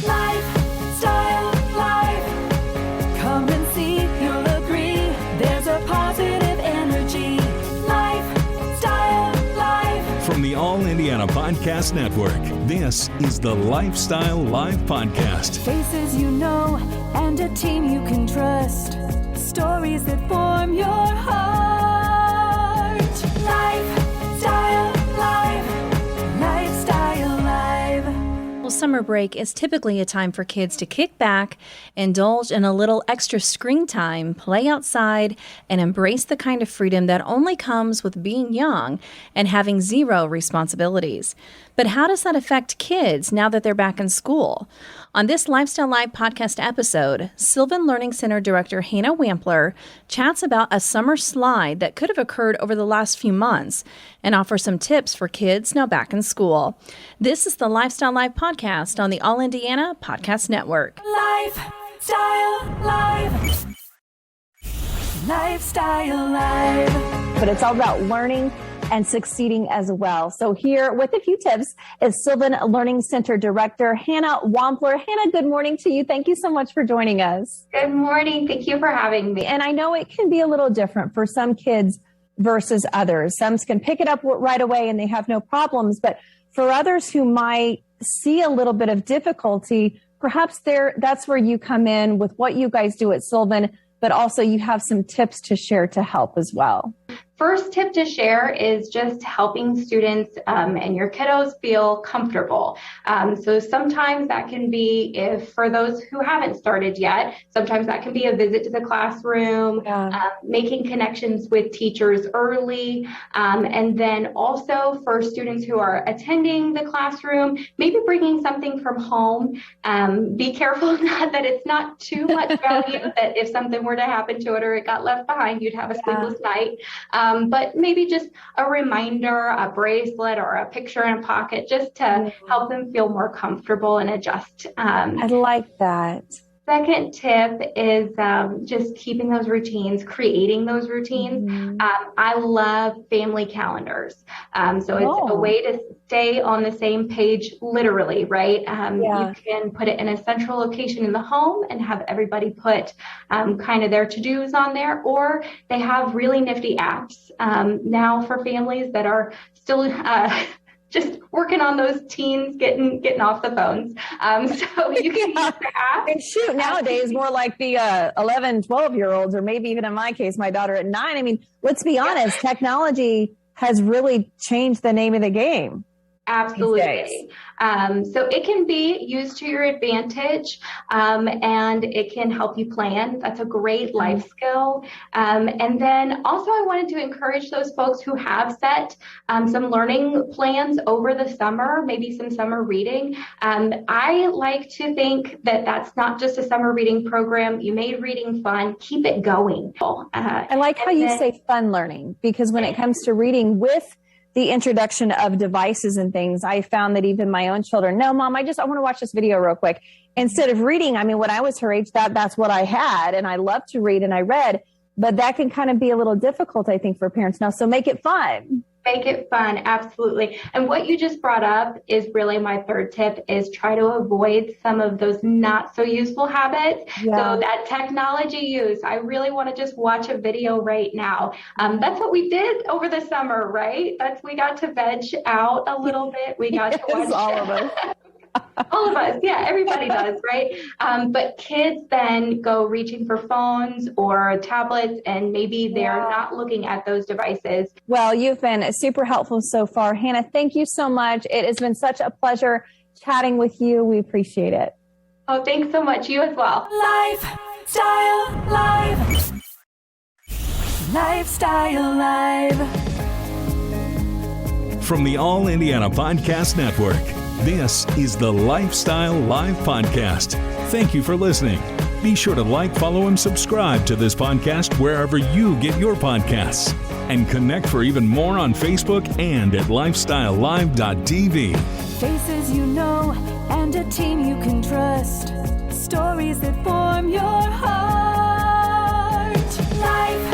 Lifestyle Live. Come and see, you'll agree. There's a positive energy. Lifestyle Live. From the All Indiana Podcast Network, this is the Lifestyle Live Podcast. Faces you know and a team you can trust. Stories that form your heart. Lifestyle Live. Lifestyle Live. Well, summer break is typically a time for kids to kick back, indulge in a little extra screen time, play outside, and embrace the kind of freedom that only comes with being young and having zero responsibilities. But how does that affect kids now that they're back in school? On this Lifestyle Live podcast episode, Sylvan Learning Center Director Hannah Wampler chats about a summer slide that could have occurred over the last few months and offers some tips for kids now back in school. This is the Lifestyle Live podcast on the All Indiana Podcast Network. Lifestyle Live. Lifestyle Live. But it's all about learning and succeeding as well. So here with a few tips is Sylvan Learning Center Director Hannah Wampler. Hannah, good morning to you. Thank you so much for joining us. Good morning. Thank you for having me. And I know it can be a little different for some kids versus others. Some can pick it up right away and they have no problems. But for others who might see a little bit of difficulty, perhaps that's where you come in with what you guys do at Sylvan, but also you have some tips to share to help as well. First tip to share is just helping students and your kiddos feel comfortable. So sometimes that can be, if for those who haven't started yet, sometimes that can be a visit to the classroom, making connections with teachers early, and then also for students who are attending the classroom, maybe bringing something from home. Be careful that it's not too much value, that if something were to happen to it or it got left behind, you'd have a sleepless night. But maybe just a reminder, a bracelet, or a picture in a pocket, just to help them feel more comfortable and adjust. I like that. Second tip is just keeping those routines, creating those routines. I love family calendars. So it's a way to stay on the same page, literally, right? You can put it in a central location in the home and have everybody put kind of their to-dos on there, or they have really nifty apps now for families that are still just working on those teens getting off the phones. So you can use the app. And shoot, nowadays, more like the 11, 12-year-olds, or maybe even in my case, my daughter at 9. I mean, let's be honest, technology has really changed the name of the game. Absolutely. So it can be used to your advantage, and it can help you plan. That's a great life skill. And then also I wanted to encourage those folks who have set some learning plans over the summer, maybe some summer reading. I like to think that that's not just a summer reading program. You made reading fun. Keep it going. I like how you say fun learning, because when it comes to reading with the introduction of devices and things, I found that even my own children, no, Mom, I want to watch this video real quick. Instead of reading, I mean, when I was her age, that's what I had. And I love to read and I read, but that can kind of be a little difficult, I think, for parents now. So make it fun. Make it fun. Absolutely. And what you just brought up is really my third tip, is try to avoid some of those not so useful habits. So that technology use, I really want to just watch a video right now. That's what we did over the summer, right? We got to veg out a little bit. We got to watch all of us. All of us. Yeah, everybody does, right? But kids then go reaching for phones or tablets, and maybe they're not looking at those devices. Well, you've been super helpful so far. Hannah, thank you so much. It has been such a pleasure chatting with you. We appreciate it. Oh, thanks so much. You as well. Lifestyle Live. Lifestyle Live. From the All Indiana Podcast Network, this is the Lifestyle Live Podcast. Thank you for listening. Be sure to like, follow, and subscribe to this podcast wherever you get your podcasts. And connect for even more on Facebook and at lifestylelive.tv. Faces you know and a team you can trust. Stories that form your heart. Life